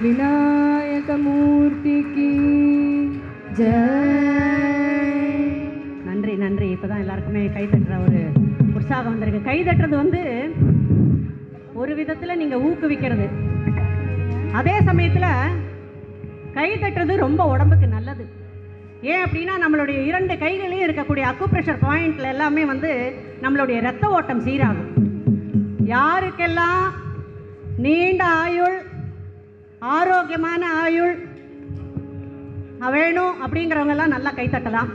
विनायक मूर्ति की जय. நன்றி நன்றி. இப்போதான் எல்லாருக்குமே கை தட்டுற ஒரு உற்சாகம் வந்திருக்கு. கை தட்டுறது வந்து ஒரு விதத்தில் நீங்கள் ஊக்குவிக்கிறது, அதே சமயத்தில் கை தட்டுறது ரொம்ப உடம்புக்கு நல்லது. ஏன் அப்படின்னா நம்மளுடைய 2 கைகளையும் இருக்கக்கூடிய அக்குப்ரெஷர் பாயிண்ட்ல எல்லாமே வந்து நம்மளுடைய இரத்த ஓட்டம் சீராகும். யாருக்கெல்லாம் நீண்ட ஆயுள், ஆரோக்கியமான ஆயுள் வேணும் அப்படிங்கிறவங்க எல்லாம் நல்லா கைத்தட்டலாம்.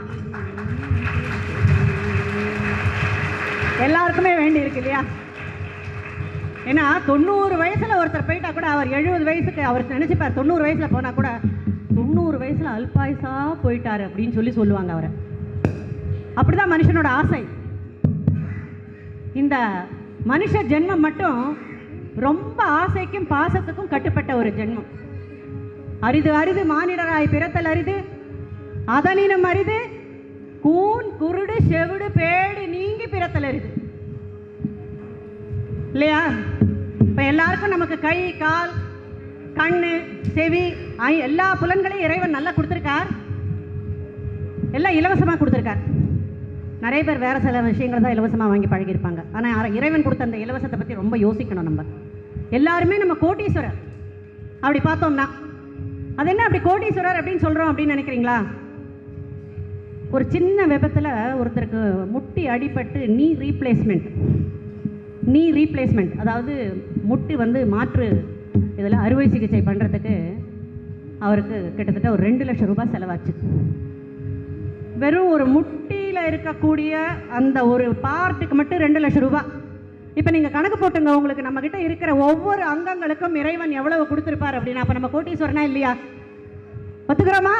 எல்லாருக்குமே வேண்டி இருக்கு இல்லையா? ஏன்னா 90 வயசுல ஒருத்தர் போயிட்டா கூட அவர் 70 வயசுக்கு அவர் நினைச்சுப்பார், 90 வயசுல போனா கூட 90 வயசுல அல்பாயுசா போயிட்டாரு அப்படின்னு சொல்லுவாங்க அவரை. அப்படிதான் மனுஷனோட ஆசை. இந்த மனுஷ ஜென்மம் மட்டும் ரொம்ப ஆசைக்கும் பாசத்துக்கும் கட்டுப்பட்ட ஒரு ஜென்மம். அரிது அரிது மானிடராய் பிறத்தல் அரிது, அதனினும் அரிது கூன் குருடு செவிடு பேடு நீங்கி பிறத்தல் அரிது இல்லையா? இப்போ எல்லாருக்கும் நமக்கு கை கால் கண்ணு செவி எல்லா புலன்களையும் இறைவன் நல்லா கொடுத்துருக்கார். எல்லாம் இலவசமாக கொடுத்துருக்கார். நிறைய பேர் வேறு சில விஷயங்கள் தான் இலவசமாக வாங்கி பழகியிருப்பாங்க. ஆனால் இறைவன் கொடுத்த அந்த இலவசத்தை பற்றி ரொம்ப யோசிக்கணும். நம்ம எல்லாருமே நம்ம கோட்டீஸ்வரர் அப்படி பார்த்தோம்னா, அது என்ன அப்படி கோட்டீஸ்வரர் அப்படின்னு சொல்கிறோம் அப்படின்னு நினைக்கிறீங்களா? ஒரு சின்ன விபத்தில் ஒருத்தருக்கு முட்டி அடிபட்டு நீ ரீப்ளேஸ்மெண்ட், அதாவது முட்டி வந்து மாற்று இதில் அறுவை சிகிச்சை பண்ணுறதுக்கு அவருக்கு கிட்டத்தட்ட ஒரு 2 லட்சம் ரூபாய் செலவாச்சு. வெறும் ஒரு முட்டியில் இருக்கக்கூடிய அந்த ஒரு பார்ட்டுக்கு மட்டும் 2 லட்சம் ரூபாய். இப்போ நீங்கள் கணக்கு போட்டுங்க, உங்களுக்கு நம்மக்கிட்ட இருக்கிற ஒவ்வொரு அங்கங்களுக்கும் இறைவன் எவ்வளவு கொடுத்துருப்பார் அப்படின்னா அப்போ நம்ம கோட்டீஸ்வரனா இல்லையா? ஒத்துக்கிறோமா?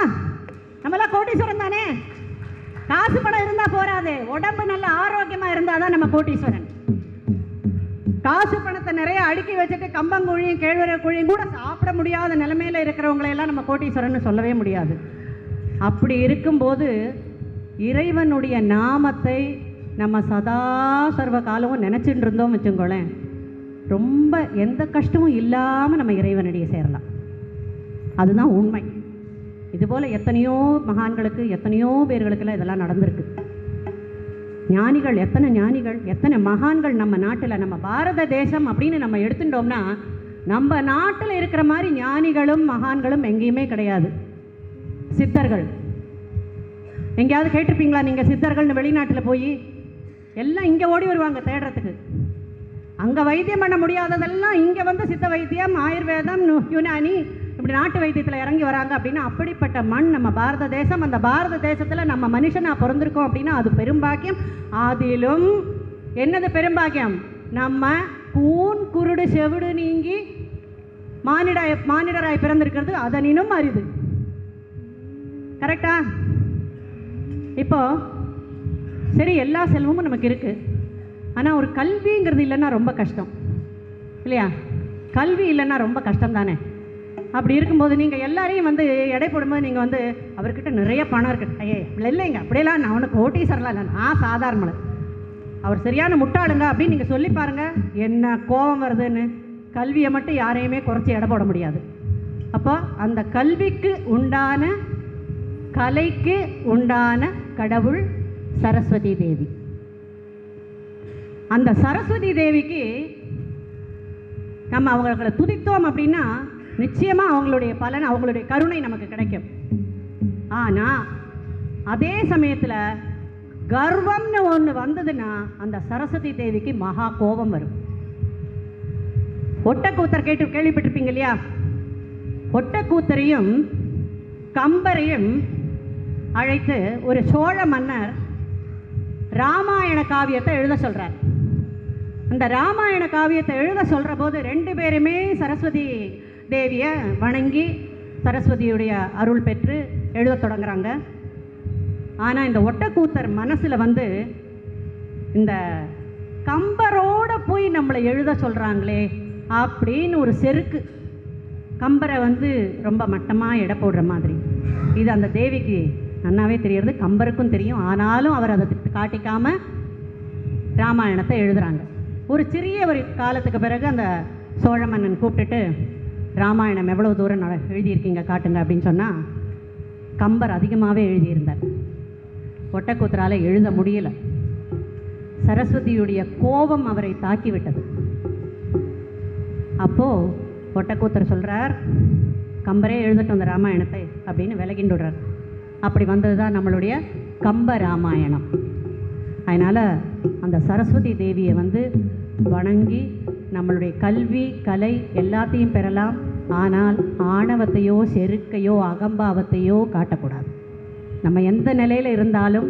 நம்மளாம் கோட்டீஸ்வரன் தானே. காசு பணம் இருந்தால் போராது, உடம்பு நல்ல ஆரோக்கியமாக இருந்தால் தான் நம்ம கோட்டீஸ்வரன். காசு பணத்தை நிறைய அடுக்கி வச்சுட்டு கம்பங்குழியும் கேழ்வரை குழியும் கூட சாப்பிட முடியாத நிலைமையில் இருக்கிறவங்களையெல்லாம் நம்ம கோட்டீஸ்வரன் சொல்லவே முடியாது. அப்படி இருக்கும்போது இறைவனுடைய நாமத்தை நம்ம சதா சர்வ காலமும் நினச்சிட்டு இருந்தோம் வச்சுக்கோங்களேன், ரொம்ப எந்த கஷ்டமும் இல்லாமல் நம்ம இறைவனடியே சேரலாம். அதுதான் உண்மை. இதுபோல் எத்தனையோ மகான்களுக்கு எத்தனையோ பேர்களுக்கெல்லாம் இதெல்லாம் நடந்திருக்கு. ஞானிகள், எத்தனை ஞானிகள், எத்தனை மகான்கள் நம்ம நாட்டில், நம்ம பாரத தேசம் அப்படின்னு நம்ம எடுத்துட்டோம்னா நம்ம நாட்டில் இருக்கிற மாதிரி ஞானிகளும் மகான்களும் எங்கேயுமே கிடையாது. சித்தர்கள் எங்கேயாவது கேட்டிருப்பீங்களா நீங்கள்? சித்தர்கள்னு வெளிநாட்டில் போய் எல்லாம் இங்கே ஓடி வருவாங்க தேடுறதுக்கு. அங்கே வைத்தியம் பண்ண முடியாததெல்லாம் இங்கே வந்து சித்த வைத்தியம், ஆயுர்வேதம், யுனானி இப்படி நாட்டு வைத்தியத்தில் இறங்கி வராங்க அப்படின்னா அப்படிப்பட்ட மண் நம்ம பாரத தேசம். அந்த பாரத தேசத்தில் நம்ம மனுஷனாக பிறந்திருக்கோம் அப்படின்னா அது பெரும்பாக்கியம். அதிலும் என்னது பெரும்பாக்கியம்? நம்ம கூன் குருடு செவிடு நீங்கி மானிடராய் பிறந்திருக்கிறது அதனினும் அரிது. கரெக்டா? இப்போ சரி, எல்லா செல்வமும் நமக்கு இருக்குது, ஆனால் ஒரு கல்விங்கிறது இல்லைன்னா ரொம்ப கஷ்டம் இல்லையா? கல்வி இல்லைன்னா ரொம்ப கஷ்டம் தானே? அப்படி இருக்கும்போது நீங்கள் எல்லாரையும் வந்து எடை போடும்போது நீங்கள் வந்து அவர்கிட்ட நிறைய பணம் இருக்குது, ஐயே இல்லைங்க அப்படியெல்லாம் நான் அவனுக்கு கோட்டீஸ்வரலாம் இல்லை, நான் சாதாரண அவர் சரியான முட்டாளுங்க அப்படின்னு நீங்கள் சொல்லி பாருங்கள் என்ன கோபம் வருதுன்னு. கல்வியை மட்டும் யாரையுமே குறைச்சி எடை போட முடியாது. அப்போ அந்த கல்விக்கு உண்டான, கலைக்கு உண்டான கடவுள் சரஸ்வதி தேவி. அந்த சரஸ்வதி தேவிக்கு நம்ம அவங்களை துதித்தோம் அப்படின்னா நிச்சயமாக அவங்களுடைய பலன், அவங்களுடைய கருணை நமக்கு கிடைக்கும். ஆனால் அதே சமயத்தில் கர்வம்னு ஒன்று வந்ததுன்னா அந்த சரஸ்வதி தேவிக்கு மகா கோபம் வரும். ஒட்டக்கூத்தர் கேள்விப்பட்டிருப்பீங்க இல்லையா? ஒட்டக்கூத்தரையும் கம்பரையும் அழைத்து ஒரு சோழ மன்னர் ராமாயண காவியத்தை எழுத சொல்கிறார். அந்த ராமாயண காவியத்தை எழுத சொல்கிற போது ரெண்டு பேருமே சரஸ்வதி தேவியை வணங்கி சரஸ்வதியுடைய அருள் பெற்று எழுத தொடங்குறாங்க. ஆனால் இந்த ஒட்டக்கூத்தர் மனசில் வந்து இந்த கம்பரோடு போய் நம்மளை எழுத சொல்கிறாங்களே அப்படின்னு ஒரு செருக்கு. கம்பரை வந்து ரொம்ப மட்டமாக எடை போடுற மாதிரி. இது அந்த தேவிக்கு நன்னாவே தெரியறது, கம்பருக்கும் தெரியும். ஆனாலும் அவர் அதை காட்டிக்காமல் ராமாயணத்தை எழுதுகிறாங்க. ஒரு சிறிய ஒரு காலத்துக்கு பிறகு அந்த சோழ மன்னன் கூப்பிட்டுட்டு ராமாயணம் எவ்வளோ தூரம் எழுதியிருக்கீங்க காட்டுங்க அப்படின்னு சொன்னால் கம்பர் அதிகமாகவே எழுதியிருந்தார். ஒட்டக்கூத்தரால் எழுத முடியல. சரஸ்வதியுடைய கோபம் அவரை தாக்கிவிட்டது. அப்போது ஒட்டக்கூத்தர் சொல்கிறார், கம்பரே எழுதட்டும் அந்த ராமாயணத்தை அப்படின்னு விலகின்றார். அப்படி வந்தது தான் நம்மளுடைய கம்ப ராமாயணம். அதனால் அந்த சரஸ்வதி தேவியை வந்து வணங்கி நம்மளுடைய கல்வி, கலை எல்லாத்தையும் பெறலாம். ஆனால் ஆணவத்தையோ செருக்கையோ அகம்பாவத்தையோ காட்டக்கூடாது. நம்ம எந்த நிலையில் இருந்தாலும்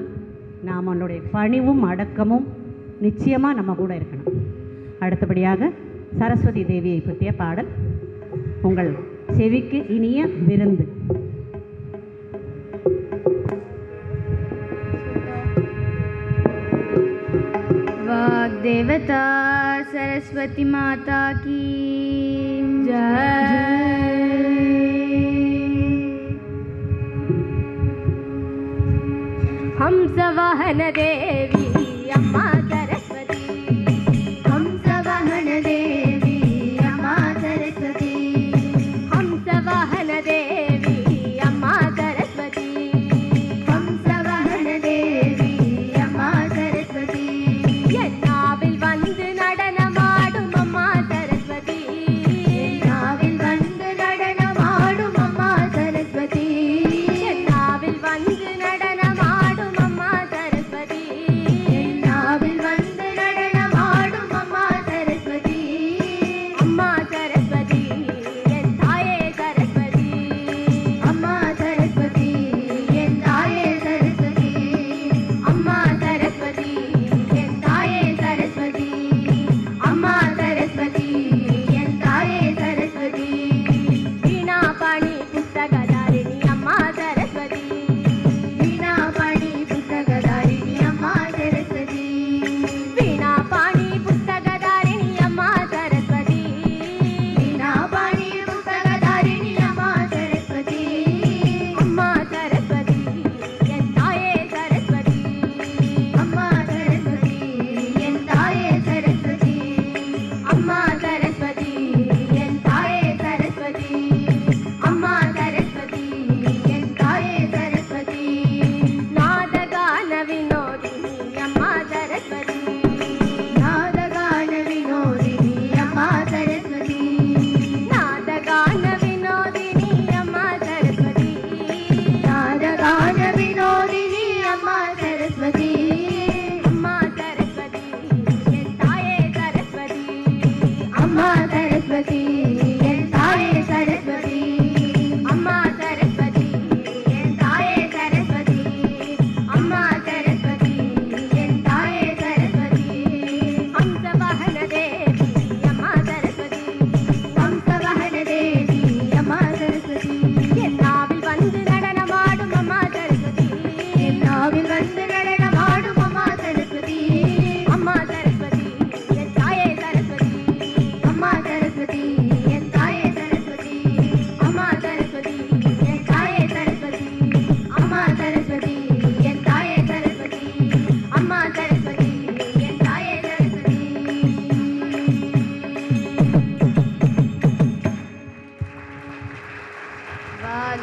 நாம் நம்மளுடைய பணிவும் அடக்கமும் நிச்சயமாக நம்ம கூட இருக்கணும். அடுத்தபடியாக சரஸ்வதி தேவியை பற்றிய பாடல் உங்கள் செவிக்கு இனிய விருந்து. वाग्देवता सरस्वती माता की जय। हंसवाहन देवी अम्मा सरस्वती, हंसवाहन देवी अम्मा सरस्वती, हंसवाहन देवी अम्मा सरस्वती, हंसवाहन देवी अम्मा सरस्वती, என்னாவில் வந்து நடனமாடும் அம்மா சரஸ்வதி, என்னாவில் வந்து நடனமாடும் அம்மா சரஸ்வதி, என்னாவில் வந்து நடனமாடும் அம்மா சரஸ்வதி,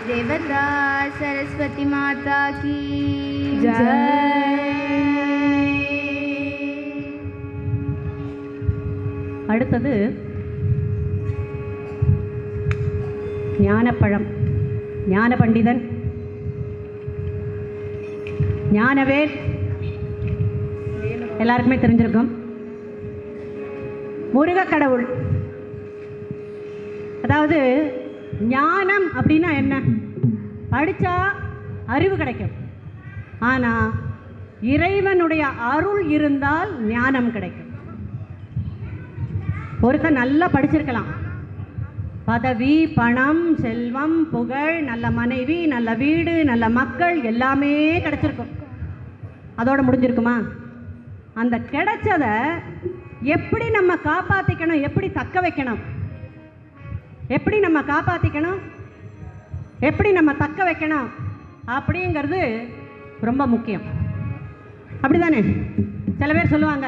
देवता सरस्वती माता की அடுத்தது ஞானப்பழம், ஞான பண்டிதன், ஞானவேல், எல்லாருக்குமே தெரிஞ்சிருக்கும். முருகக் கடவுள். அதாவது ஞானம் அப்படின்னா என்ன? படித்தா அறிவு கிடைக்கும், ஆனால் இறைவனுடைய அருள் இருந்தால் ஞானம் கிடைக்கும். ஒருத்தர் நல்லா படிச்சிருக்கலாம், பதவி, பணம், செல்வம், புகழ், நல்ல மனைவி, நல்ல வீடு, நல்ல மக்கள் எல்லாமே கிடைச்சிருக்கும். அதோட முடிஞ்சிருக்குமா? அந்த கிடைச்சதை எப்படி நம்ம காப்பாற்றிக்கணும், எப்படி தக்க வைக்கணும், எப்படி நம்ம காப்பாற்றிக்கணும், எப்படி நம்ம தக்க வைக்கணும் அப்படிங்கிறது ரொம்ப முக்கியம். அப்படி தானே? சில பேர் சொல்லுவாங்க,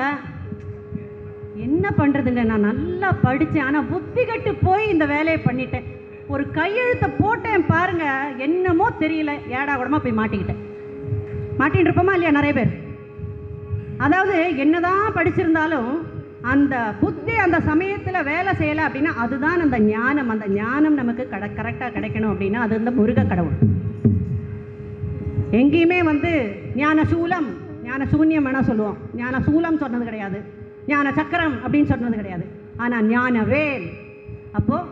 என்ன பண்ணுறதுங்க, நான் நல்லா படித்தேன், ஆனால் புத்தி கட்டு போய் இந்த வேலையை பண்ணிட்டேன், ஒரு கையெழுத்தை போட்டேன் பாருங்க, என்னமோ தெரியல, ஏடா கூடமா போய் மாட்டிகிட்டு இருப்போமா இல்லையா நிறைய பேர்? அதாவது என்னதான் படிச்சிருந்தாலும் அந்த புத்தி அந்த சமயத்தில் வேலை செய்யலை அப்படின்னா அதுதான் அந்த ஞானம். அந்த ஞானம் நமக்கு கரெக்டாக கிடைக்கணும் அப்படின்னா அது இந்த முருக கடவுள். எங்கேயுமே ஞான சூலம், ஞான சூன்யம் வேணால் சொல்லுவோம், ஞான சூலம் சொன்னது கிடையாது, ஞான சக்கரம் அப்படின்னு சொன்னது கிடையாது, ஆனால் ஞான வேல். அப்போது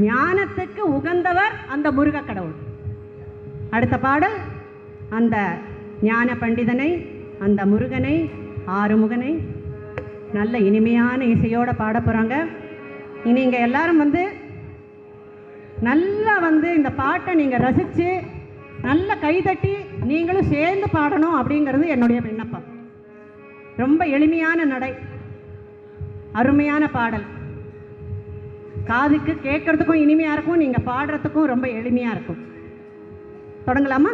ஞானத்துக்கு உகந்தவர் அந்த முருக கடவுள். அடுத்த பாடல் அந்த ஞான பண்டிதனை, அந்த முருகனை, ஆறுமுகனை நல்ல இனிமையான இசையோடு பாட போகிறாங்க. நீங்கள் எல்லாரும் நல்லா இந்த பாட்டை நீங்கள் ரசித்து நல்ல கைதட்டி நீங்களும் சேர்ந்து பாடணும் அப்படிங்கிறது என்னுடைய விண்ணப்பம். ரொம்ப எளிமையான நடை, அருமையான பாடல், காதுக்கு கேட்குறதுக்கும் இனிமையாக இருக்கும், நீங்கள் பாடுறதுக்கும் ரொம்ப எளிமையாக இருக்கும். தொடங்கலாமா?